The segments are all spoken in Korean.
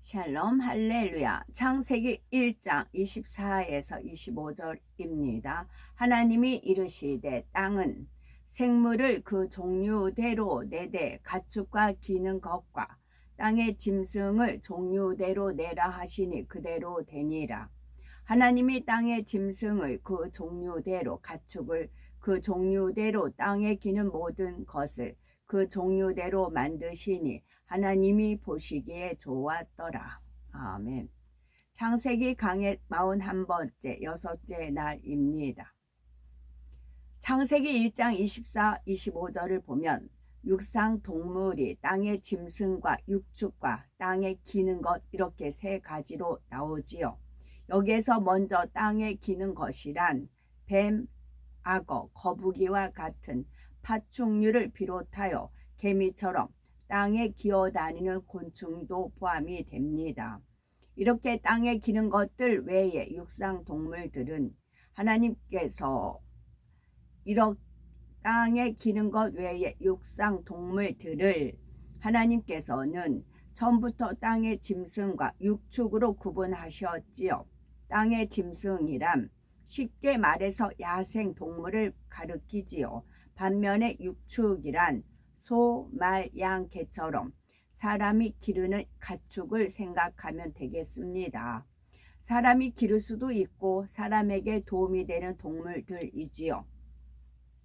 샬롬 할렐루야. 창세기 1장 24에서 25절입니다. 하나님이 이르시되 땅은 생물을 그 종류대로 내되 가축과 기는 것과 땅의 짐승을 종류대로 내라 하시니 그대로 되니라. 하나님이 땅의 짐승을 그 종류대로 가축을 그 종류대로 땅에 기는 모든 것을 그 종류대로 만드시니 하나님이 보시기에 좋았더라. 아멘. 창세기 강의 41번째 여섯째 날입니다. 창세기 1장 24, 25절을 보면 육상 동물이 땅의 짐승과 육축과 땅에 기는 것 이렇게 세 가지로 나오지요. 여기에서 먼저 땅에 기는 것이란 뱀, 악어, 거북이와 같은 파충류를 비롯하여 개미처럼 땅에 기어다니는 곤충도 포함이 됩니다. 이렇게 땅에 기는 것들 외에 육상 동물들은 하나님께서 이렇게 땅에 기는 것 외에 육상 동물들을 하나님께서는 처음부터 땅의 짐승과 육축으로 구분하셨지요. 땅의 짐승이란 쉽게 말해서 야생 동물을 가리키지요. 반면에 육축이란 소, 말, 양, 개처럼 사람이 기르는 가축을 생각하면 되겠습니다. 사람이 기를 수도 있고 사람에게 도움이 되는 동물들이지요.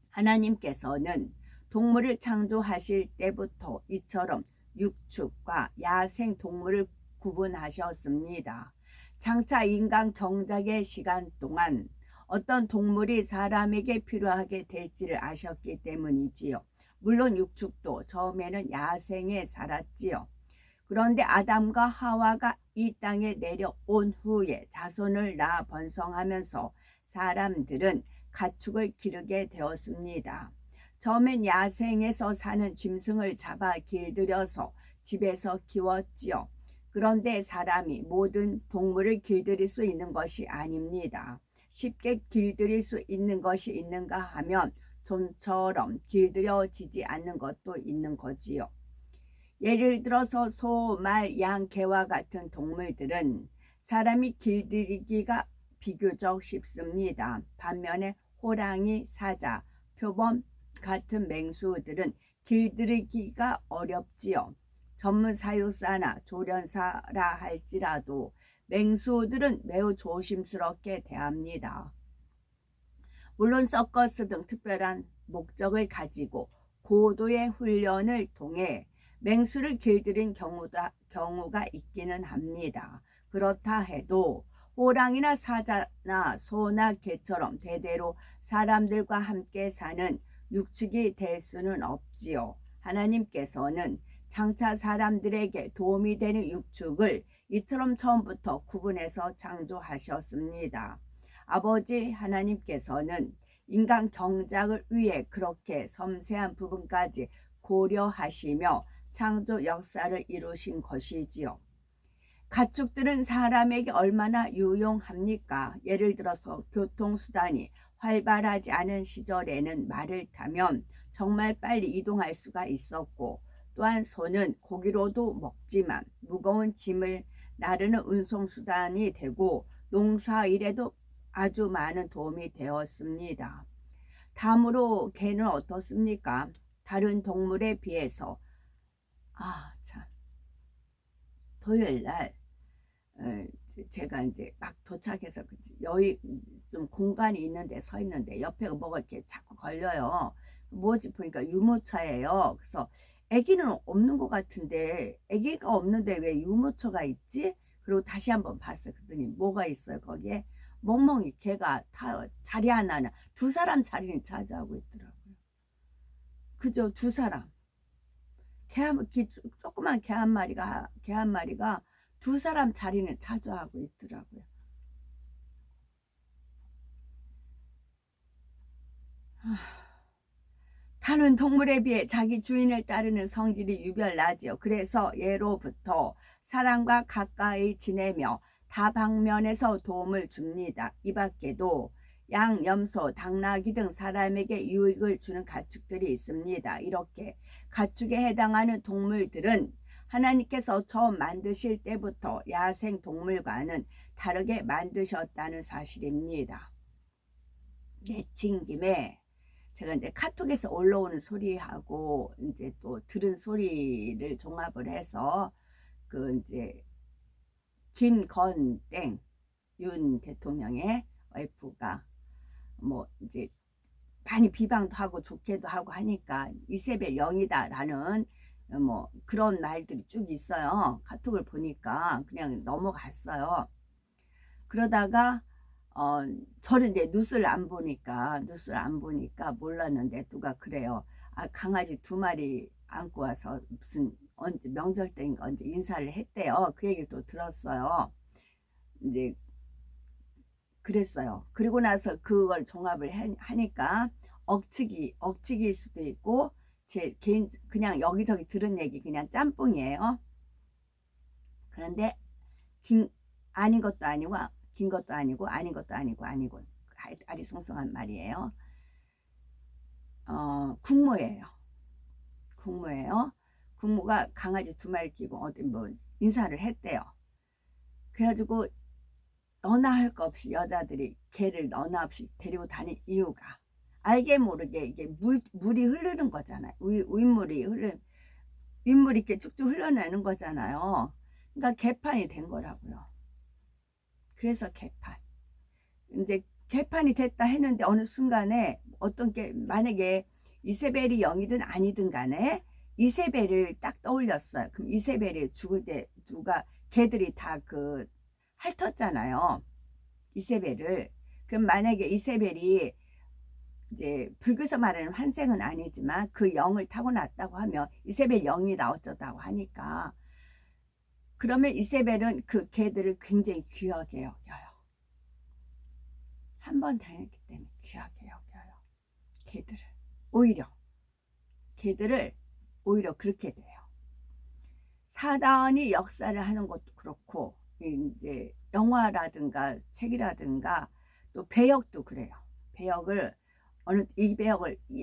하나님께서는 동물을 창조하실 때부터 이처럼 육축과 야생 동물을 구분하셨습니다. 장차 인간 경작의 시간 동안 어떤 동물이 사람에게 필요하게 될지를 아셨기 때문이지요. 물론 육축도 처음에는 야생에 살았지요. 그런데 아담과 하와가 이 땅에 내려온 후에 자손을 낳아 번성하면서 사람들은 가축을 기르게 되었습니다. 처음엔 야생에서 사는 짐승을 잡아 길들여서 집에서 키웠지요. 그런데 사람이 모든 동물을 길들일 수 있는 것이 아닙니다. 쉽게 길들일 수 있는 것이 있는가 하면 좀처럼 길들여지지 않는 것도 있는 거지요. 예를 들어서 소, 말, 양, 개와 같은 동물들은 사람이 길들이기가 비교적 쉽습니다. 반면에 호랑이, 사자, 표범 같은 맹수들은 길들이기가 어렵지요. 전문 사육사나 조련사라 할지라도 맹수들은 매우 조심스럽게 대합니다. 물론 서커스 등 특별한 목적을 가지고 고도의 훈련을 통해 맹수를 길들인 경우가 있기는 합니다. 그렇다 해도 호랑이나 사자나 소나 개처럼 대대로 사람들과 함께 사는 육축이 될 수는 없지요. 하나님께서는 장차 사람들에게 도움이 되는 육축을 이처럼 처음부터 구분해서 창조하셨습니다. 아버지 하나님께서는 인간 경작을 위해 그렇게 섬세한 부분까지 고려하시며 창조 역사를 이루신 것이지요. 가축들은 사람에게 얼마나 유용합니까? 예를 들어서 교통수단이 활발하지 않은 시절에는 말을 타면 정말 빨리 이동할 수가 있었고, 또한 소는 고기로도 먹지만 무거운 짐을 나르는 운송수단이 되고 농사일에도 아주 많은 도움이 되었습니다. 다음으로 개는 어떻습니까? 다른 동물에 비해서 참 토요일 날 제가 이제 막 도착해서 여기 좀 공간이 있는데 서 있는데 옆에 뭐가 이렇게 자꾸 걸려요. 뭐지 보니까 유모차예요. 그래서 아기는 없는 것 같은데 아기가 없는데 왜 유모차가 있지? 그리고 다시 한번 봤어요. 그랬더니 뭐가 있어요 거기에? 멍멍이 개가 자리 하나는 두 사람 자리는 차지하고 있더라고요. 그죠? 두 사람. 조그만 개 한 마리가 두 사람 자리는 차지하고 있더라고요. 다른 동물에 비해 자기 주인을 따르는 성질이 유별나지요. 그래서 예로부터 사람과 가까이 지내며 다방면에서 도움을 줍니다. 이 밖에도 양, 염소, 당나귀 등 사람에게 유익을 주는 가축들이 있습니다. 이렇게 가축에 해당하는 동물들은 하나님께서 처음 만드실 때부터 야생 동물과는 다르게 만드셨다는 사실입니다. 내친 김에 제가 이제 카톡에서 올라오는 소리하고 이제 또 들은 소리를 종합을 해서 그 이제 김건땡 윤 대통령의 와이프가 뭐 이제 많이 비방도 하고 좋게도 하고 하니까 이세벨 0이다라는 뭐 그런 말들이 쭉 있어요. 카톡을 보니까 그냥 넘어갔어요. 그러다가 저는 이제 뉴스를 안 보니까 몰랐는데 누가 그래요. 아, 강아지 2마리 안고 와서 무슨 언제 명절 때인가 언제 인사를 했대요. 그 얘기를 또 들었어요. 이제 그랬어요. 그리고 나서 그걸 종합을 하니까 억측일 수도 있고 제 개인 그냥 여기저기 들은 얘기 그냥 짬뽕이에요. 그런데 아닌 것도 아니고 긴 것도 아니고 아닌 것도 아니고 아리송송한 말이에요. 국모예요. 국모가 강아지 2마리 끼고 어디 뭐 인사를 했대요. 그래가지고 너나 할 거 없이 여자들이 개를 너나 없이 데리고 다닌 이유가 알게 모르게 이게 물이 흐르는 거잖아요. 윗물이 이렇게 쭉쭉 흘러내는 거잖아요. 그러니까 개판이 된 거라고요. 그래서 개판. 이제 개판이 됐다 했는데 어느 순간에 어떤 게 만약에 이세벨이 0이든 아니든 간에 이세벨을 딱 떠올렸어요. 그럼 이세벨이 죽을 때 누가 개들이 다 핥았잖아요. 이세벨을. 그럼 만약에 이세벨이 이제 불교에서 말하는 환생은 아니지만 그 영을 타고났다고 하면 이세벨 0이다 어쩌다고 하니까 그러면 이세벨은 그 개들을 굉장히 귀하게 여겨요. 한 번 당했기 때문에 귀하게 여겨요. 개들을 오히려 그렇게 돼요. 사단이 역사를 하는 것도 그렇고 이제 영화라든가 책이라든가 또 배역도 그래요. 배역을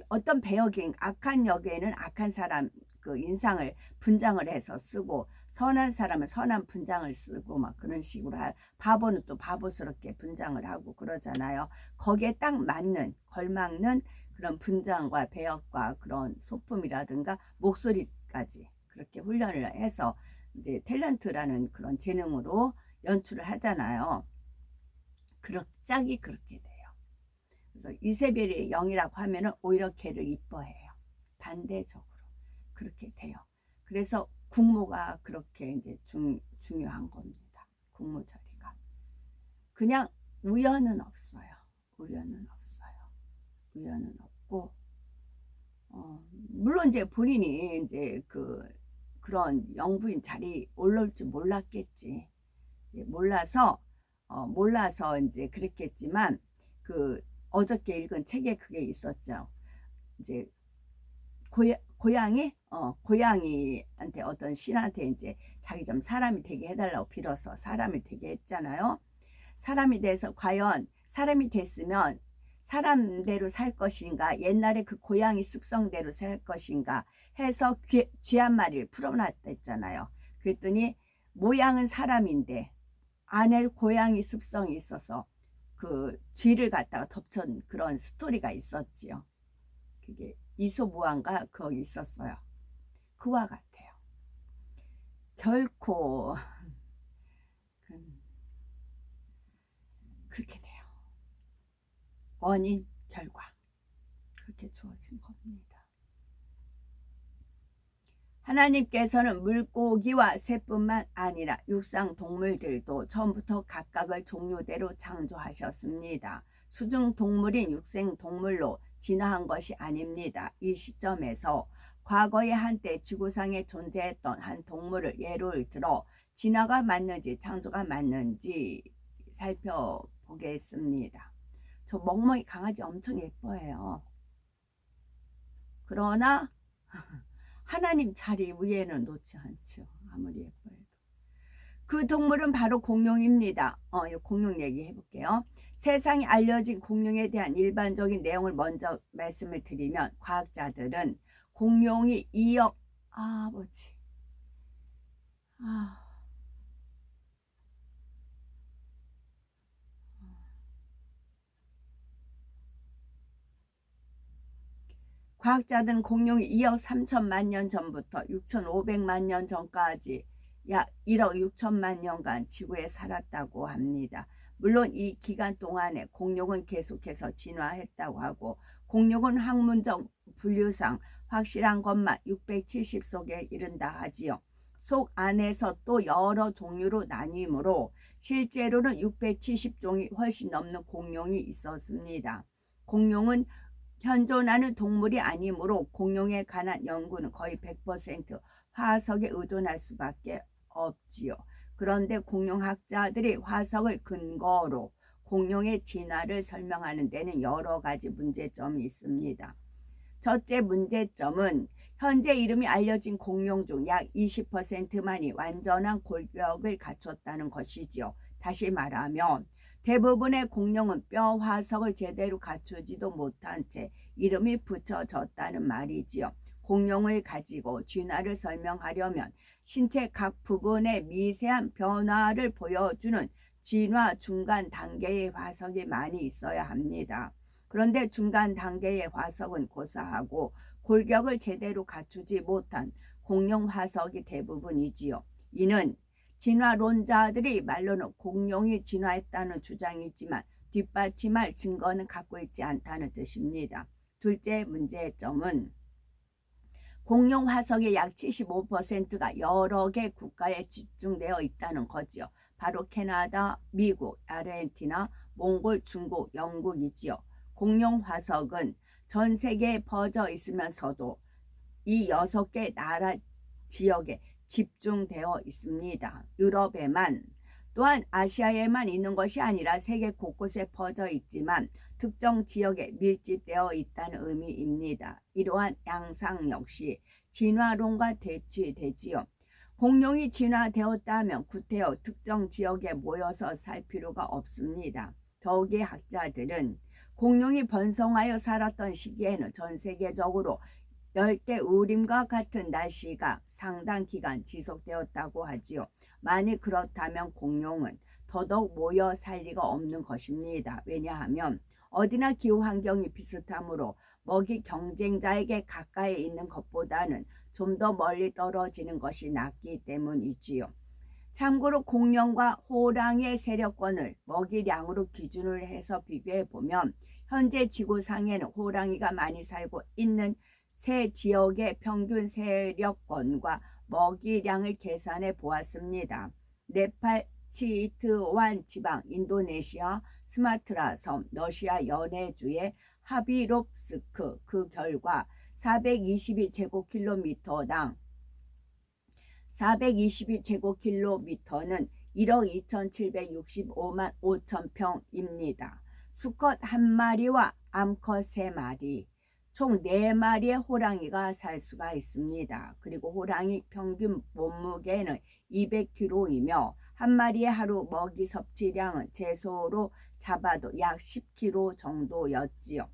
어떤 배역이 악한 역에는 악한 사람 그 인상을 분장을 해서 쓰고 선한 사람은 선한 분장을 쓰고 막 그런 식으로 바보는 또 바보스럽게 분장을 하고 그러잖아요. 거기에 딱 맞는 걸맞는 그런 분장과 배역과 그런 소품이라든가 목소리까지 그렇게 훈련을 해서 이제 탤런트라는 그런 재능으로 연출을 하잖아요. 짝이 그렇게 돼요. 그래서 이세벨이 0이라고 하면은 오히려 걔를 이뻐해요. 반대적으로 그렇게 돼요. 그래서 국모가 그렇게 이제 중요한 겁니다. 국모 자리가 그냥 우연은 없어요. 우연은 없고 물론 이제 본인이 이제 그런 영부인 자리 올라올 줄 몰랐겠지. 몰라서 이제 그랬겠지만 어저께 읽은 책에 그게 있었죠. 이제 고양이한테 어떤 신한테 이제 자기 좀 사람이 되게 해달라고 빌어서 사람이 되게 했잖아요. 사람이 돼서 과연 사람이 됐으면 사람대로 살 것인가 옛날에 그 고양이 습성대로 살 것인가 해서 쥐 한 마리를 풀어놨댔잖아요. 그랬더니 모양은 사람인데 안에 고양이 습성이 있어서 그 쥐를 갖다가 덮친 그런 스토리가 있었지요. 그게 이소무한가 거기 있었어요. 그와 같아요. 결코 그렇게 돼요. 원인, 결과 그렇게 주어진 겁니다. 하나님께서는 물고기와 새뿐만 아니라 육상 동물들도 처음부터 각각을 종류대로 창조하셨습니다. 수중 동물인 육생 동물로 진화한 것이 아닙니다. 이 시점에서 과거에 한때 지구상에 존재했던 한 동물을 예를 들어 진화가 맞는지 창조가 맞는지 살펴보겠습니다. 저 멍멍이 강아지 엄청 예뻐해요. 그러나 하나님 자리 위에는 놓지 않죠. 아무리 예뻐해도. 그 동물은 바로 공룡입니다. 이 공룡 얘기 해볼게요. 세상에 알려진 공룡에 대한 일반적인 내용을 먼저 말씀을 드리면 과학자들은 공룡이 2억 아, 과학자들은 공룡이 2억 3천만 년 전부터 6,500만 년 전까지 약 1억 6천만 년간 지구에 살았다고 합니다. 물론 이 기간 동안에 공룡은 계속해서 진화했다고 하고, 공룡은 학문적 분류상 확실한 것만 670속에 이른다 하지요. 속 안에서 또 여러 종류로 나뉘므로 실제로는 670종이 훨씬 넘는 공룡이 있었습니다. 공룡은 현존하는 동물이 아니므로 공룡에 관한 연구는 거의 100% 화석에 의존할 수밖에 없지요. 그런데 공룡학자들이 화석을 근거로 공룡의 진화를 설명하는 데는 여러 가지 문제점이 있습니다. 첫째 문제점은 현재 이름이 알려진 공룡 중 약 20%만이 완전한 골격을 갖췄다는 것이지요. 다시 말하면 대부분의 공룡은 뼈 화석을 제대로 갖추지도 못한 채 이름이 붙여졌다는 말이지요. 공룡을 가지고 진화를 설명하려면 신체 각 부분의 미세한 변화를 보여주는 진화 중간 단계의 화석이 많이 있어야 합니다. 그런데 중간 단계의 화석은 고사하고 골격을 제대로 갖추지 못한 공룡 화석이 대부분이지요. 이는 진화론자들이 말로는 공룡이 진화했다는 주장이지만 뒷받침할 증거는 갖고 있지 않다는 뜻입니다. 둘째 문제점은 공룡 화석의 약 75%가 여러 개 국가에 집중되어 있다는 거지요. 바로 캐나다, 미국, 아르헨티나, 몽골, 중국, 영국이지요. 공룡 화석은 전 세계에 퍼져 있으면서도 이 6개 나라 지역에 집중되어 있습니다. 유럽에만, 또한 아시아에만 있는 것이 아니라 세계 곳곳에 퍼져 있지만 특정 지역에 밀집되어 있다는 의미입니다. 이러한 양상 역시 진화론과 대치되지요. 공룡이 진화되었다면 구태여 특정 지역에 모여서 살 필요가 없습니다. 더욱이 학자들은 공룡이 번성하여 살았던 시기에는 전 세계적으로 열대 우림과 같은 날씨가 상당 기간 지속되었다고 하지요. 만일 그렇다면 공룡은 더더욱 모여 살 리가 없는 것입니다. 왜냐하면 어디나 기후 환경이 비슷하므로 먹이 경쟁자에게 가까이 있는 것보다는 좀 더 멀리 떨어지는 것이 낫기 때문이지요. 참고로 공룡과 호랑이의 세력권을 먹이량으로 기준을 해서 비교해 보면 현재 지구상에는 호랑이가 많이 살고 있는 세 지역의 평균 세력권과 먹이량을 계산해 보았습니다. 네팔 치트완 지방, 인도네시아 스마트라 섬, 러시아 연해주의 하비롭스크, 그 결과 422제곱킬로미터당 422제곱킬로미터는 1억 2765만 5천 평입니다. 수컷 1마리와 암컷 3마리, 총 4마리의 호랑이가 살 수가 있습니다. 그리고 호랑이 평균 몸무게는 200kg이며 한 마리의 하루 먹이 섭취량은 채소로 잡아도 약 10kg 정도였지요.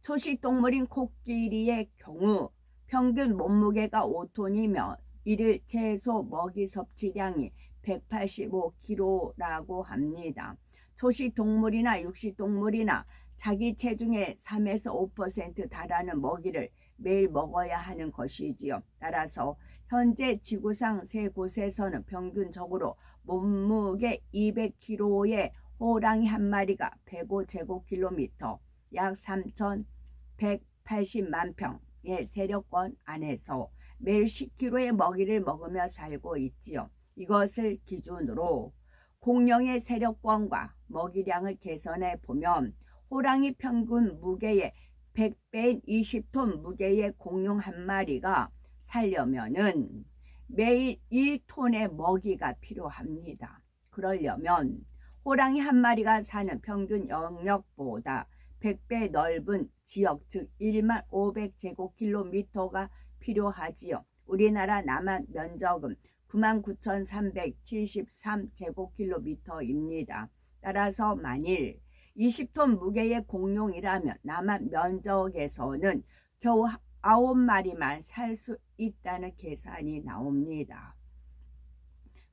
초식동물인 코끼리의 경우 평균 몸무게가 5톤이며 일일 채소 먹이 섭취량이 185kg라고 합니다. 초식동물이나 육식동물이나 자기 체중의 3에서 5% 달하는 먹이를 매일 먹어야 하는 것이지요. 따라서 현재 지구상 세 곳에서는 평균적으로 몸무게 200kg의 호랑이 한 마리가 105제곱킬로미터, 약 3,180만 평의 세력권 안에서 매일 10kg의 먹이를 먹으며 살고 있지요. 이것을 기준으로 공룡의 세력권과 먹이량을 계산해 보면 호랑이 평균 무게의 100배인 20톤 무게의 공룡 한 마리가 살려면은 매일 1톤의 먹이가 필요합니다. 그러려면 호랑이 한 마리가 사는 평균 영역보다 100배 넓은 지역, 즉 1만 500제곱킬로미터가 필요하지요. 우리나라 남한 면적은 99,373제곱킬로미터입니다. 따라서 만일 20톤 무게의 공룡이라면 남한 면적에서는 겨우 9마리만 살 수 있다는 계산이 나옵니다.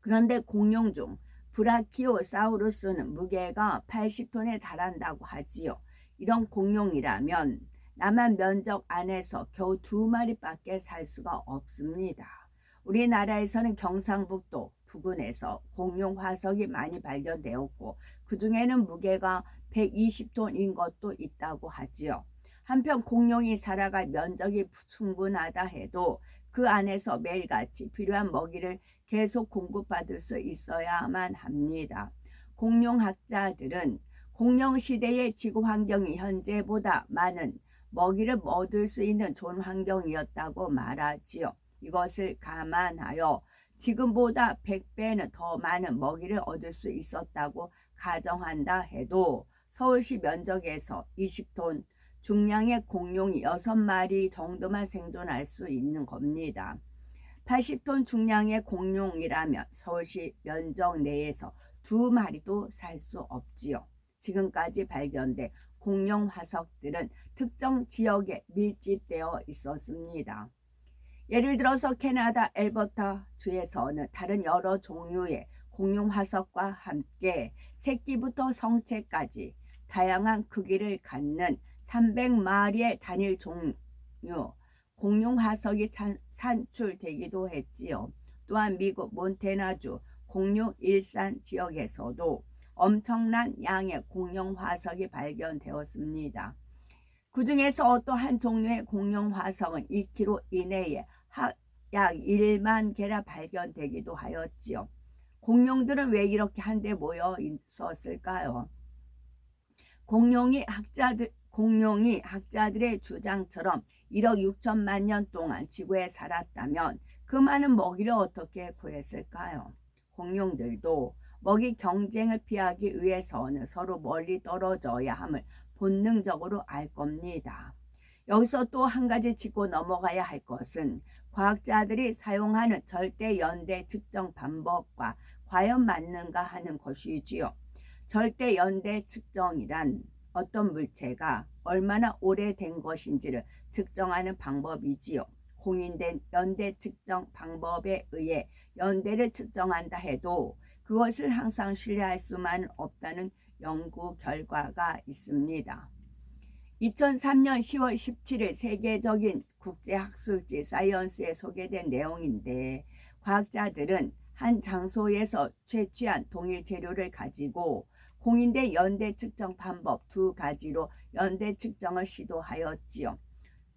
그런데 공룡 중 브라키오사우루스는 무게가 80톤에 달한다고 하지요. 이런 공룡이라면 남한 면적 안에서 겨우 2마리밖에 살 수가 없습니다. 우리나라에서는 경상북도 부근에서 공룡 화석이 많이 발견되었고 그 중에는 무게가 120톤인 것도 있다고 하지요. 한편 공룡이 살아갈 면적이 충분하다 해도 그 안에서 매일같이 필요한 먹이를 계속 공급받을 수 있어야만 합니다. 공룡학자들은 공룡 시대의 지구 환경이 현재보다 많은 먹이를 얻을 수 있는 좋은 환경이었다고 말하지요. 이것을 감안하여 지금보다 100배는 더 많은 먹이를 얻을 수 있었다고 가정한다 해도 서울시 면적에서 20톤 중량의 공룡이 6마리 정도만 생존할 수 있는 겁니다. 80톤 중량의 공룡이라면 서울시 면적 내에서 2마리도 살 수 없지요. 지금까지 발견된 공룡 화석들은 특정 지역에 밀집되어 있었습니다. 예를 들어서 캐나다 엘버타 주에서는 다른 여러 종류의 공룡 화석과 함께 새끼부터 성체까지 다양한 크기를 갖는 300마리의 단일 종류 공룡 화석이 산출되기도 했지요. 또한 미국 몬태나주 공룡 일산 지역에서도 엄청난 양의 공룡 화석이 발견되었습니다. 그 중에서 어떤 한 종류의 공룡 화석은 2km 이내에 약 1만 개나 발견되기도 하였지요. 공룡들은 왜 이렇게 한데 모여 있었을까요? 공룡이 학자들의 주장처럼 1억 6천만 년 동안 지구에 살았다면 그 많은 먹이를 어떻게 구했을까요? 공룡들도 먹이 경쟁을 피하기 위해서는 서로 멀리 떨어져야 함을 본능적으로 알 겁니다. 여기서 또 한 가지 짚고 넘어가야 할 것은 과학자들이 사용하는 절대 연대 측정 방법과 과연 맞는가 하는 것이지요. 절대 연대 측정이란 어떤 물체가 얼마나 오래된 것인지를 측정하는 방법이지요. 공인된 연대 측정 방법에 의해 연대를 측정한다 해도 그것을 항상 신뢰할 수만 없다는 연구 결과가 있습니다. 2003년 10월 17일 세계적인 국제학술지 사이언스에 소개된 내용인데 과학자들은 한 장소에서 채취한 동일 재료를 가지고 공인된 연대 측정 방법 2가지로 연대 측정을 시도하였지요.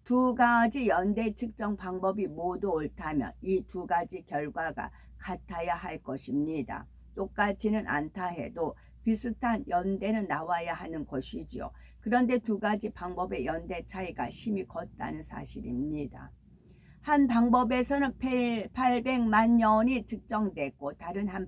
2가지 연대 측정 방법이 모두 옳다면 이 2가지 결과가 같아야 할 것입니다. 똑같지는 않다 해도 비슷한 연대는 나와야 하는 것이지요. 그런데 2가지 방법의 연대 차이가 심히 컸다는 사실입니다. 한 방법에서는 800만 년이 측정됐고 다른 한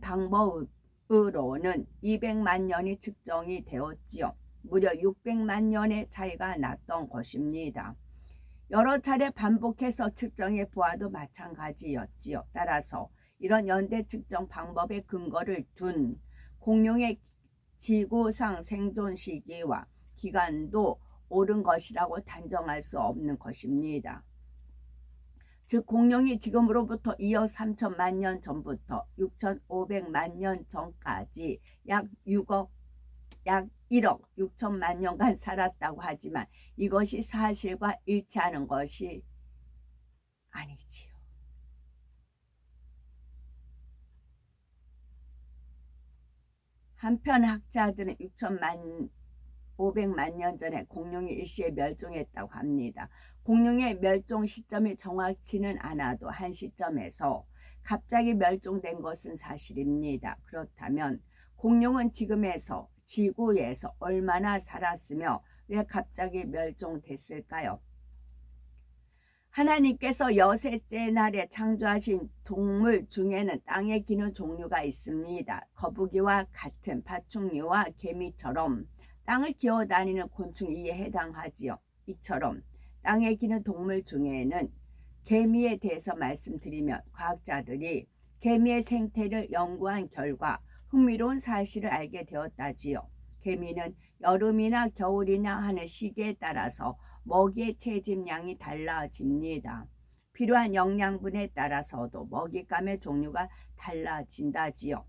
방법으로는 200만 년이 측정이 되었지요. 무려 600만 년의 차이가 났던 것입니다. 여러 차례 반복해서 측정해 보아도 마찬가지였지요. 따라서 이런 연대 측정 방법의 근거를 둔 공룡의 지구상 생존 시기와 기간도 옳은 것이라고 단정할 수 없는 것입니다. 즉 공룡이 지금으로부터 2억 3천만 년 전부터 6,500만 년 전까지 약 1억 6천만 년간 살았다고 하지만 이것이 사실과 일치하는 것이 아니지요. 한편 학자들은 6,500만 년 전에 공룡이 일시에 멸종했다고 합니다. 공룡의 멸종 시점이 정확치는 않아도 한 시점에서 갑자기 멸종된 것은 사실입니다. 그렇다면 공룡은 지구에서 얼마나 살았으며 왜 갑자기 멸종됐을까요? 하나님께서 여섯째 날에 창조하신 동물 중에는 땅에 기는 종류가 있습니다. 거북이와 같은 파충류와 개미처럼 땅을 기어다니는 곤충이 이에 해당하지요. 이처럼 땅에 기는 동물 중에는 개미에 대해서 말씀드리면 과학자들이 개미의 생태를 연구한 결과 흥미로운 사실을 알게 되었다지요. 개미는 여름이나 겨울이나 하는 시기에 따라서 먹이의 채집량이 달라집니다. 필요한 영양분에 따라서도 먹잇감의 종류가 달라진다지요.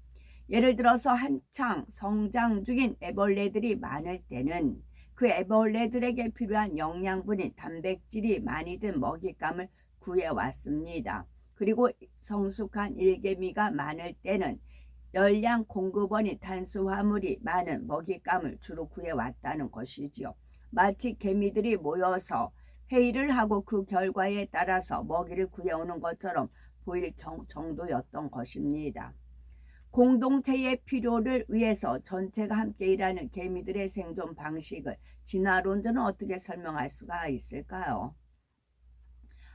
예를 들어서 한창 성장 중인 애벌레들이 많을 때는 그 애벌레들에게 필요한 영양분인 단백질이 많이 든 먹잇감을 구해왔습니다. 그리고 성숙한 일개미가 많을 때는 열량 공급원인 탄수화물이 많은 먹잇감을 주로 구해왔다는 것이지요. 마치 개미들이 모여서 회의를 하고 그 결과에 따라서 먹이를 구해오는 것처럼 보일 정도였던 것입니다. 공동체의 필요를 위해서 전체가 함께 일하는 개미들의 생존 방식을 진화론자는 어떻게 설명할 수가 있을까요?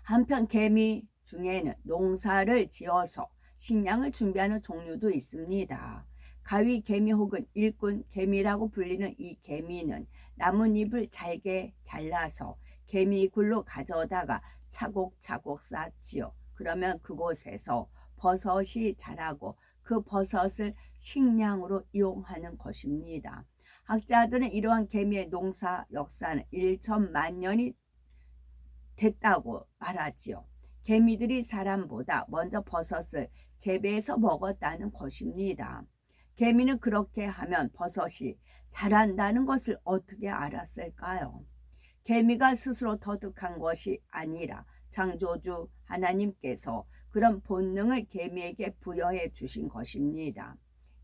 한편 개미 중에는 농사를 지어서 식량을 준비하는 종류도 있습니다. 가위 개미 혹은 일꾼 개미라고 불리는 이 개미는 나뭇잎을 잘게 잘라서 개미굴로 가져다가 차곡차곡 쌓지요. 그러면 그곳에서 버섯이 자라고 그 버섯을 식량으로 이용하는 것입니다. 학자들은 이러한 개미의 농사 역사는 1천만 년이 됐다고 말하지요. 개미들이 사람보다 먼저 버섯을 재배해서 먹었다는 것입니다. 개미는 그렇게 하면 버섯이 자란다는 것을 어떻게 알았을까요? 개미가 스스로 터득한 것이 아니라 창조주 하나님께서 그런 본능을 개미에게 부여해 주신 것입니다.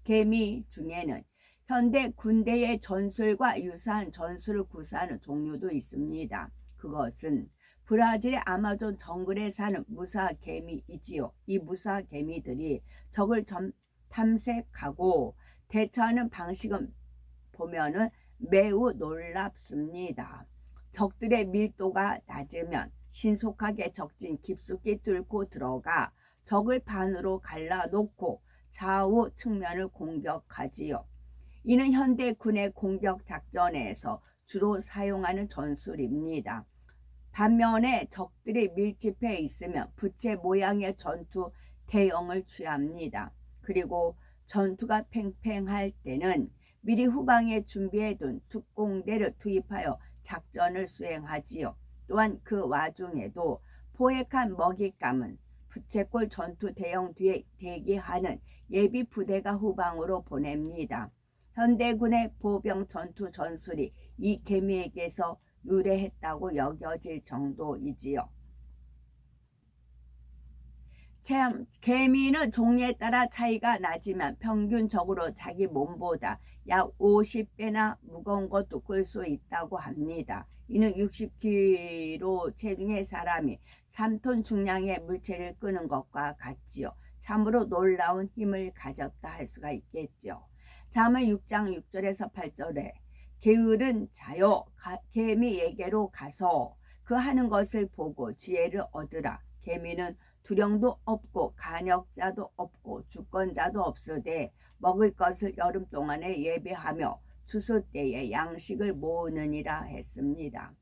개미 중에는 현대 군대의 전술과 유사한 전술을 구사하는 종류도 있습니다. 그것은 브라질의 아마존 정글에 사는 무사 개미이지요. 이 무사 개미들이 적을 탐색하고 대처하는 방식은 보면은 매우 놀랍습니다. 적들의 밀도가 낮으면 신속하게 적진 깊숙이 뚫고 들어가 적을 반으로 갈라놓고 좌우 측면을 공격하지요. 이는 현대 군의 공격 작전에서 주로 사용하는 전술입니다. 반면에 적들이 밀집해 있으면 부채 모양의 전투 대형을 취합니다. 그리고 전투가 팽팽할 때는 미리 후방에 준비해둔 특공대를 투입하여 작전을 수행하지요. 또한 그 와중에도 포획한 먹잇감은 부채꼴 전투 대형 뒤에 대기하는 예비 부대가 후방으로 보냅니다. 현대군의 보병 전투 전술이 이 개미에게서 유래했다고 여겨질 정도이지요. 참, 개미는 종류에 따라 차이가 나지만 평균적으로 자기 몸보다 약 50배나 무거운 것도 끌 수 있다고 합니다. 이는 60kg 체중의 사람이 3톤 중량의 물체를 끄는 것과 같지요. 참으로 놀라운 힘을 가졌다 할 수가 있겠죠. 잠언 6장 6절에서 8절에 게으른 자여 개미에게로 가서 그 하는 것을 보고 지혜를 얻으라. 개미는 두령도 없고 간역자도 없고 주권자도 없으되 먹을 것을 여름 동안에 예비하며 추수 때에 양식을 모으느니라 했습니다.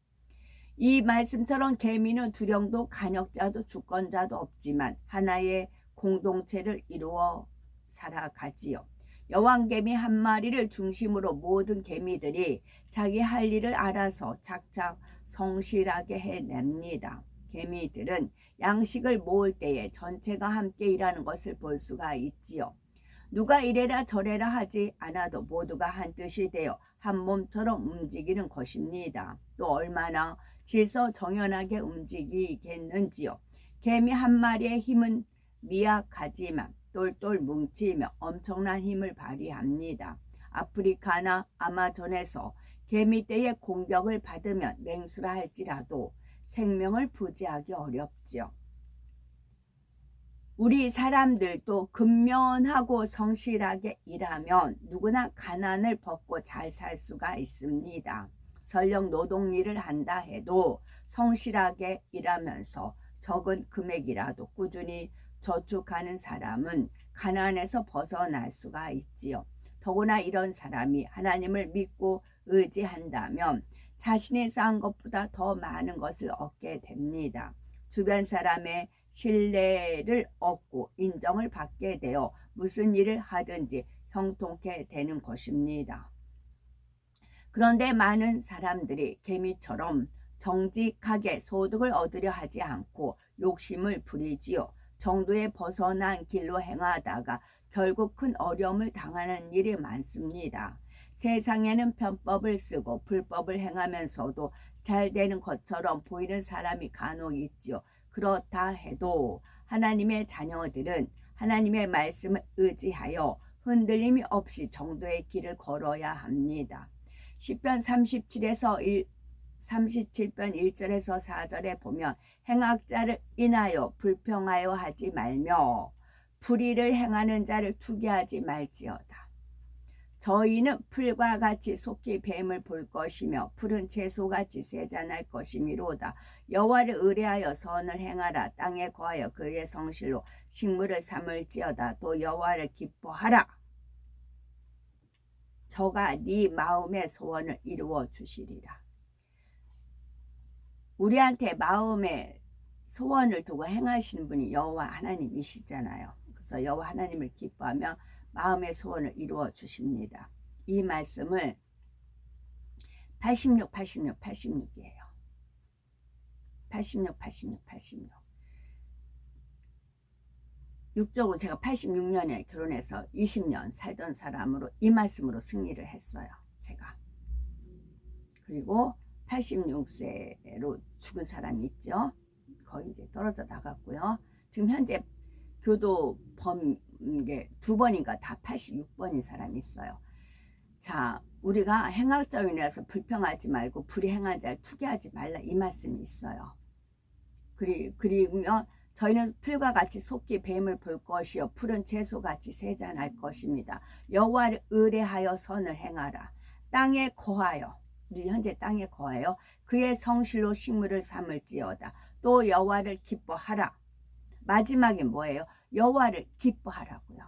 이 말씀처럼 개미는 두령도 간역자도 주권자도 없지만 하나의 공동체를 이루어 살아가지요. 여왕개미 한 마리를 중심으로 모든 개미들이 자기 할 일을 알아서 착착 성실하게 해냅니다. 개미들은 양식을 모을 때에 전체가 함께 일하는 것을 볼 수가 있지요. 누가 이래라 저래라 하지 않아도 모두가 한 뜻이 되어 한 몸처럼 움직이는 것입니다. 또 얼마나 질서정연하게 움직이겠는지요. 개미 한 마리의 힘은 미약하지만 똘똘 뭉치며 엄청난 힘을 발휘합니다. 아프리카나 아마존에서 개미떼의 공격을 받으면 맹수라 할지라도 생명을 부지하기 어렵죠. 우리 사람들도 근면하고 성실하게 일하면 누구나 가난을 벗고 잘 살 수가 있습니다. 설령 노동일을 한다 해도 성실하게 일하면서 적은 금액이라도 꾸준히 저축하는 사람은 가난에서 벗어날 수가 있지요. 더구나 이런 사람이 하나님을 믿고 의지한다면 자신이 쌓은 것보다 더 많은 것을 얻게 됩니다. 주변 사람의 신뢰를 얻고 인정을 받게 되어 무슨 일을 하든지 형통케 되는 것입니다. 그런데 많은 사람들이 개미처럼 정직하게 소득을 얻으려 하지 않고 욕심을 부리지요. 정도에 벗어난 길로 행하다가 결국 큰 어려움을 당하는 일이 많습니다. 세상에는 편법을 쓰고 불법을 행하면서도 잘 되는 것처럼 보이는 사람이 간혹 있지요. 그렇다 해도 하나님의 자녀들은 하나님의 말씀을 의지하여 흔들림이 없이 정도의 길을 걸어야 합니다. 시편 37편 1절에서 4절에 보면 행악자를 인하여 불평하여 하지 말며 불의를 행하는 자를 투기하지 말지어다. 저희는 풀과 같이 속히 뱀을 볼 것이며 푸른 채소같이 세잔할 것이미로다. 여호와를 의뢰하여 선을 행하라. 땅에 거하여 그의 성실로 식물을 삼을지어다. 또 여호와를 기뻐하라. 저가 네 마음의 소원을 이루어 주시리라. 우리한테 마음의 소원을 두고 행하시는 분이 여호와 하나님이시잖아요. 그래서 여호와 하나님을 기뻐하며 마음의 소원을 이루어 주십니다. 이 말씀을 86이에요. 86. 6쪽은 제가 86년에 결혼해서 20년 살던 사람으로 이 말씀으로 승리를 했어요. 제가. 그리고 86세로 죽은 사람이 있죠. 거의 이제 떨어져 나갔고요. 지금 현재 교도 범계 2번인가 다 86번인 사람이 있어요. 자, 우리가 행악자로 인해서 불평하지 말고 불의 행한 자를 투기하지 말라 이 말씀이 있어요. 그리고 저희는 풀과 같이 속히 뱀을 볼 것이요 푸른 채소같이 세잔할 것입니다. 여호와를 의뢰하여 선을 행하라. 땅에 거하여 우리 현재 땅에 거하여 그의 성실로 식물을 삼을지어다. 또 여호와를 기뻐하라. 마지막에 뭐예요? 여호와를 기뻐하라고요.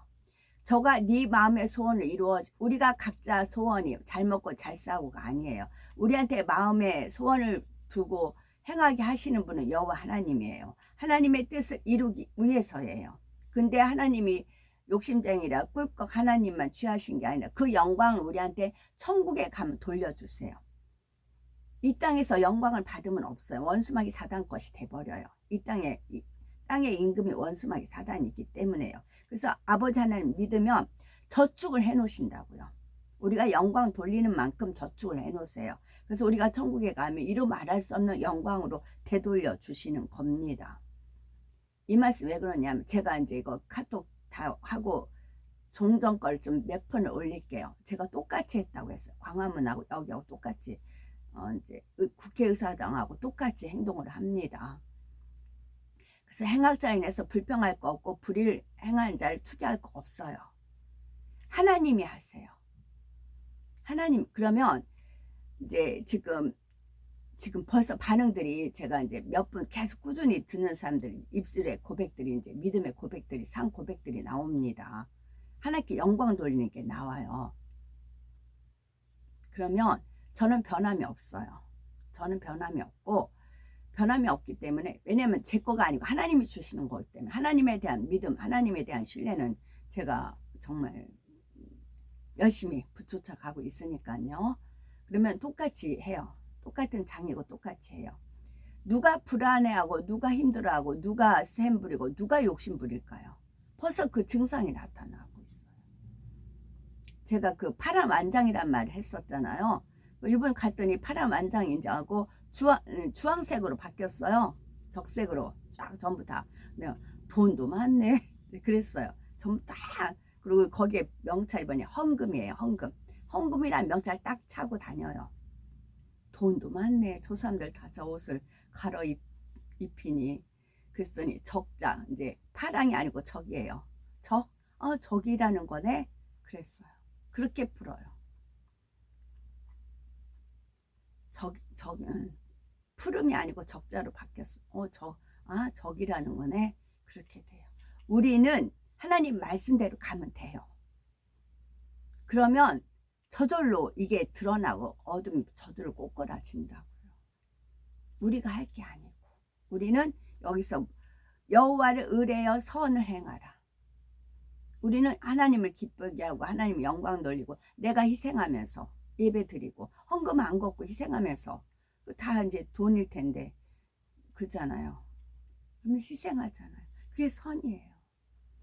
저가 네 마음의 소원을 이루어. 우리가 각자 소원이 잘 먹고 잘 싸고가 아니에요. 우리한테 마음의 소원을 두고 행하게 하시는 분은 여호와 하나님이에요. 하나님의 뜻을 이루기 위해서예요. 근데 하나님이 욕심쟁이라 꿀꺽 하나님만 취하신 게 아니라 그 영광을 우리한테 천국에 가면 돌려주세요. 이 땅에서 영광을 받으면 없어요. 원수막이 사단 것이 돼버려요. 이 땅의 임금이 원수막이 사단이기 때문에요. 그래서 아버지 하나님 믿으면 저축을 해놓으신다고요. 우리가 영광 돌리는 만큼 저축을 해놓으세요. 그래서 우리가 천국에 가면 이루 말할 수 없는 영광으로 되돌려 주시는 겁니다. 이 말씀 왜 그러냐면 제가 이제 이거 카톡 다 하고 종전 걸 좀 몇 편을 올릴게요. 제가 똑같이 했다고 했어요. 광화문하고 여기하고 똑같이 이제 국회의사당하고 똑같이 행동을 합니다. 그래서 행악자로 인해서 불평할 거 없고 불의를 행하는 자를 투기할 거 없어요. 하나님이 하세요. 하나님. 그러면 이제 지금 벌써 반응들이 제가 이제 몇 분 계속 꾸준히 듣는 사람들 입술에 고백들이 이제 믿음의 고백들이 상 고백들이 나옵니다. 하나님께 영광 돌리는 게 나와요. 그러면 저는 변함이 없어요. 저는 변함이 없고 변함이 없기 때문에 왜냐하면 제 거가 아니고 하나님이 주시는 거기 때문에 하나님에 대한 믿음, 하나님에 대한 신뢰는 제가 정말 열심히 붙여쳐 가고 있으니까요. 그러면 똑같이 해요. 똑같은 장이고 똑같이 해요. 누가 불안해하고 누가 힘들어하고 누가 샘 부리고 누가 욕심 부릴까요? 벌써 그 증상이 나타나고 있어요. 제가 그 파란완장이란 말을 했었잖아요. 이번 갔더니 파란완장인지 하고 주황색으로 바뀌었어요. 적색으로 쫙 전부 다. 내가 돈도 많네. 그랬어요. 전부 다. 그리고 거기에 명찰 번이 헌금이에요. 헌금이란 명찰 딱 차고 다녀요. 돈도 많네. 저 사람들 다 저 옷을 입히니. 그랬더니 적자. 이제 파랑이 아니고 적이에요. 적이라는 거네. 그랬어요. 그렇게 풀어요. 적은 푸름이 아니고 적자로 바뀌었어. 적이라는 거네. 그렇게 돼요. 우리는 하나님 말씀대로 가면 돼요. 그러면 저절로 이게 드러나고 어둠이 저절로 꼬꾸라진다고요. 우리가 할 게 아니고 우리는 여기서 여호와를 의뢰하여 선을 행하라. 우리는 하나님을 기쁘게 하고 하나님 영광 돌리고 내가 희생하면서 예배 드리고 헌금 안 걷고 희생하면서 다 이제 돈일 텐데 그잖아요. 그러면 희생하잖아요. 그게 선이에요.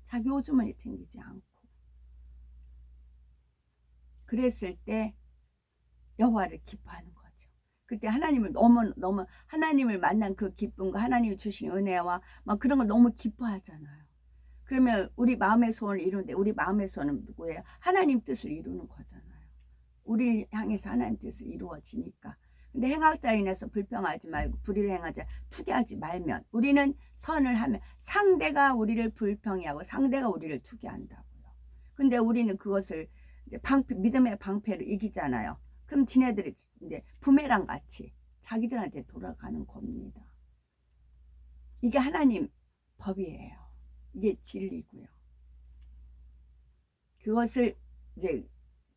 자기 오주머니 챙기지 않고. 그랬을 때 여호와를 기뻐하는 거죠. 그때 하나님을 너무 하나님을 만난 그 기쁨과 하나님이 주신 은혜와 막 그런 걸 너무 기뻐하잖아요. 그러면 우리 마음의 소원을 이루는데 우리 마음의 소원은 누구예요? 하나님 뜻을 이루는 거잖아요. 우리를 향해서 하나님 뜻을 이루어지니까. 근데 행악자로 인해서 불평하지 말고 불의를 행하자 투기하지 말면 우리는 선을 하면 상대가 우리를 불평하고 상대가 우리를 투기한다고요. 근데 우리는 그것을 이제 믿음의 방패로 이기잖아요. 그럼 지네들이 이제 부메랑 같이 자기들한테 돌아가는 겁니다. 이게 하나님 법이에요. 이게 진리고요. 그것을 이제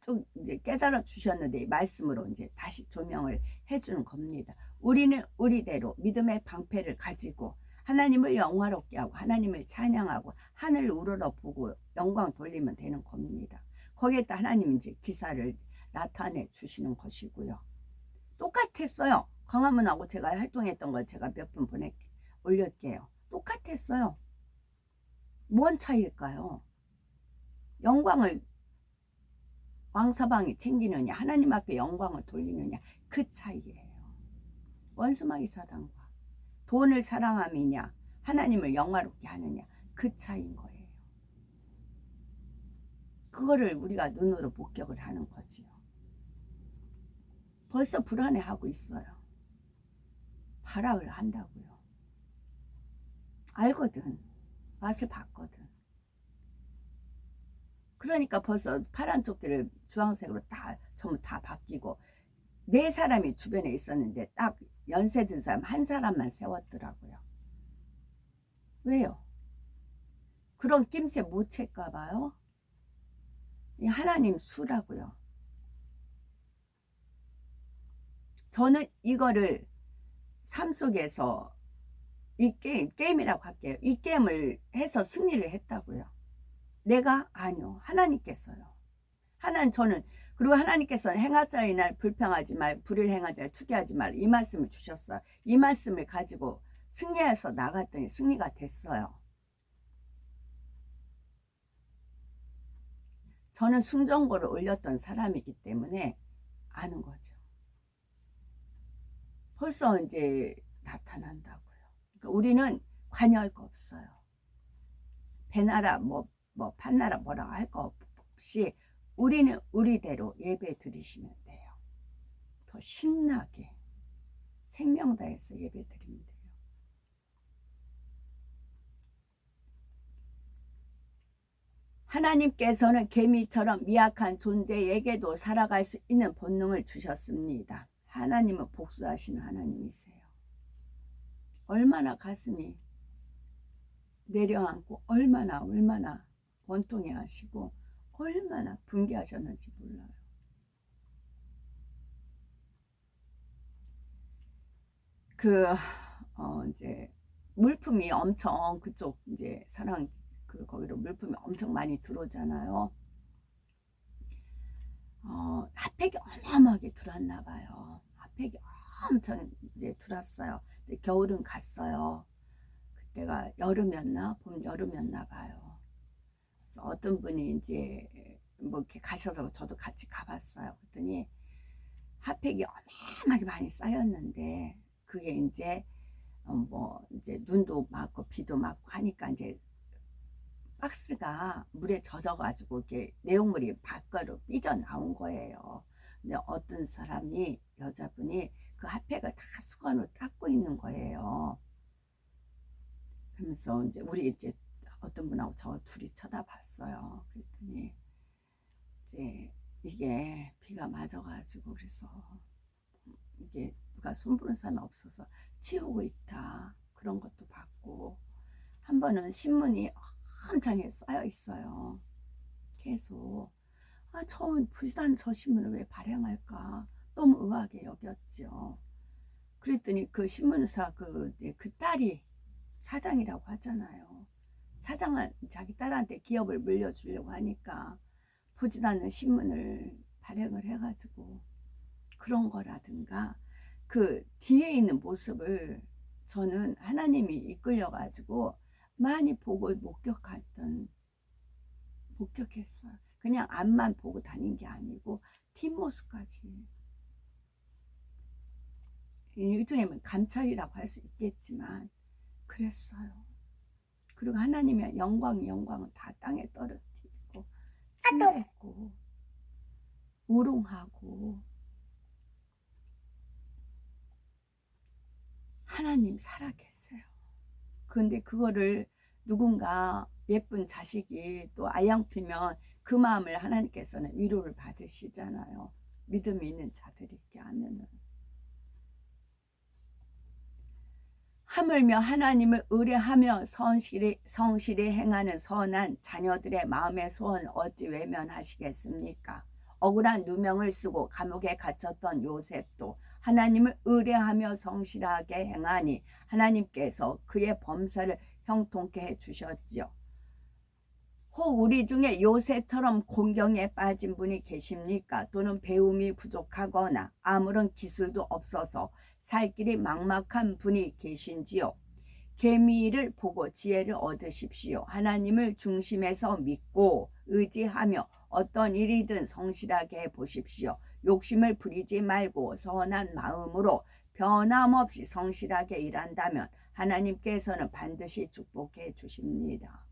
좀 이제 깨달아 주셨는데 말씀으로 이제 다시 조명을 해주는 겁니다. 우리는 우리대로 믿음의 방패를 가지고 하나님을 영화롭게 하고 하나님을 찬양하고 하늘을 우러러보고 영광 돌리면 되는 겁니다. 거기에다 하나님 이제 기사를 나타내 주시는 것이고요. 똑같았어요. 광화문하고 제가 활동했던 거 제가 몇 분 올릴게요. 똑같았어요. 뭔 차이일까요? 영광을 왕서방이 챙기느냐 하나님 앞에 영광을 돌리느냐 그 차이예요. 원수마귀 사단과 돈을 사랑함이냐 하나님을 영화롭게 하느냐 그 차이인 거예요. 그거를 우리가 눈으로 목격을 하는 거지요. 벌써 불안해하고 있어요. 발악을 한다고요. 알거든. 맛을 봤거든. 그러니까 벌써 파란 쪽들을 주황색으로 다 전부 다 바뀌고 4사람이 주변에 있었는데 딱 연세 든 사람 한 사람만 세웠더라고요. 왜요? 그런 낌새 못 챌까 봐요. 하나님 수라고요. 저는 이거를 삶 속에서 이 게임이라고 할게요. 이 게임을 해서 승리를 했다고요. 내가? 아니요. 하나님께서요. 저는 그리고 하나님께서는 행하자의 날 불평하지 말 불의를 행하자 투기하지 말 이 말씀을 주셨어요. 이 말씀을 가지고 승리해서 나갔더니 승리가 됐어요. 저는 순정고를 올렸던 사람이기 때문에 아는 거죠. 벌써 이제 나타난다고요. 그러니까 우리는 관여할 거 없어요. 배나라 뭐 판나라 뭐라고 할 거 없이 우리는 우리대로 예배 드리시면 돼요. 더 신나게 생명 다해서 예배 드리면 돼요. 하나님께서는 개미처럼 미약한 존재에게도 살아갈 수 있는 본능을 주셨습니다. 하나님은 복수하시는 하나님이세요. 얼마나 가슴이 내려앉고 얼마나 원통해 하시고 얼마나 분개하셨는지 몰라요. 이제 물품이 엄청 그쪽 이제 사랑 거기로 물품이 엄청 많이 들어오잖아요. 핫팩이 어마어마하게 들어왔나 봐요. 핫팩이 엄청 이제 들어왔어요. 이제 겨울은 갔어요. 그때가 여름이었나 봄 여름이었나 봐요. 그래서 어떤 분이 이제 뭐 이렇게 가셔서 저도 같이 가봤어요. 그랬더니 핫팩이 어마어마하게 많이 쌓였는데 그게 이제 뭐 이제 눈도 맞고 비도 맞고 하니까 이제 박스가 물에 젖어가지고 이렇게 내용물이 밖으로 삐져나온 거예요. 근데 어떤 사람이 여자분이 그 핫팩을 다 수건으로 닦고 있는 거예요. 그러면서 이제 우리 이제 어떤 분하고 저 둘이 쳐다봤어요. 그랬더니 이제 이게 비가 맞아가지고 그래서 이게 누가 손부는 사람이 없어서 치우고 있다 그런 것도 봤고 한 번은 신문이 엄청 쌓여 있어요. 계속 저 불단 저 신문을 왜 발행할까 너무 의아하게 여겼죠. 그랬더니 그 신문사 그 딸이 사장이라고 하잖아요. 사장은 자기 딸한테 기업을 물려주려고 하니까 보지도 않는 신문을 발행을 해가지고 그런 거라든가 그 뒤에 있는 모습을 저는 하나님이 이끌려 가지고 많이 보고 목격했어요. 그냥 앞만 보고 다닌 게 아니고 뒷모습까지. 일종의 감찰이라고 할 수 있겠지만 그랬어요. 그리고 하나님의 영광은 다 땅에 떨어뜨리고 침례했고 우롱하고 하나님 살아계세요. 근데 그거를 누군가 예쁜 자식이 또 아양피면 그 마음을 하나님께서는 위로를 받으시잖아요. 믿음이 있는 자들이 있게 하면은. 하물며 하나님을 의뢰하며 성실히 행하는 선한 자녀들의 마음의 소원을 어찌 외면하시겠습니까? 억울한 누명을 쓰고 감옥에 갇혔던 요셉도 하나님을 의뢰하며 성실하게 행하니 하나님께서 그의 범사를 형통케 해주셨지요. 혹 우리 중에 요셉처럼 공경에 빠진 분이 계십니까? 또는 배움이 부족하거나 아무런 기술도 없어서 살 길이 막막한 분이 계신지요? 계미를 보고 지혜를 얻으십시오. 하나님을 중심에서 믿고 의지하며 어떤 일이든 성실하게 해보십시오. 욕심을 부리지 말고 선한 마음으로 변함없이 성실하게 일한다면 하나님께서는 반드시 축복해 주십니다.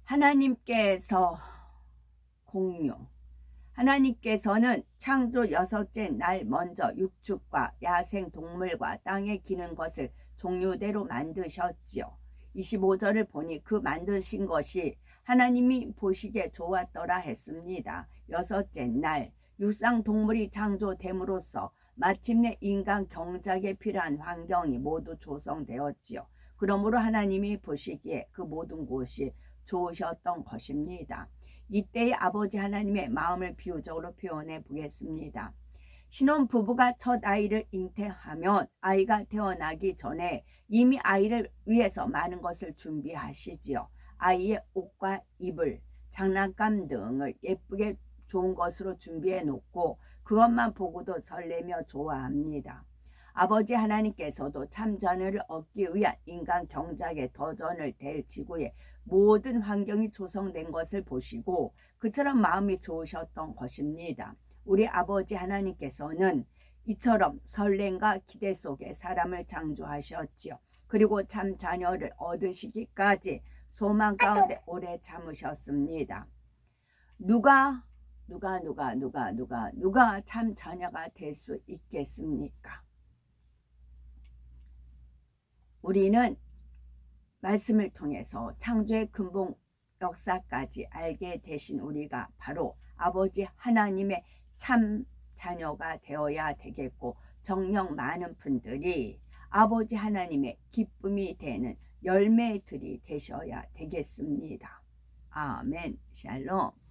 하나님께서 공룡. 하나님께서는 창조 6째 날 먼저 육축과 야생 동물과 땅에 기는 것을 종류대로 만드셨지요. 25절을 보니 그 만드신 것이 하나님이 보시기에 좋았더라 했습니다. 6째 날 육상 동물이 창조됨으로써 마침내 인간 경작에 필요한 환경이 모두 조성되었지요. 그러므로 하나님이 보시기에 그 모든 곳이 좋으셨던 것입니다. 이때의 아버지 하나님의 마음을 비유적으로 표현해 보겠습니다. 신혼부부가 첫 아이를 잉태하면 아이가 태어나기 전에 이미 아이를 위해서 많은 것을 준비하시지요. 아이의 옷과 이불, 장난감 등을 예쁘게 좋은 것으로 준비해 놓고 그것만 보고도 설레며 좋아합니다. 아버지 하나님께서도 참 자녀를 얻기 위한 인간 경작의 도전을 댈 지구에 모든 환경이 조성된 것을 보시고 그처럼 마음이 좋으셨던 것입니다. 우리 아버지 하나님께서는 이처럼 설렘과 기대 속에 사람을 창조하셨지요. 그리고 참 자녀를 얻으시기까지 소망 가운데 오래 참으셨습니다. 누가 참 자녀가 될 수 있겠습니까? 우리는 말씀을 통해서 창조의 근본 역사까지 알게 되신 우리가 바로 아버지 하나님의 참 자녀가 되어야 되겠고, 정녕 많은 분들이 아버지 하나님의 기쁨이 되는 열매들이 되셔야 되겠습니다. 아멘. 샬롬.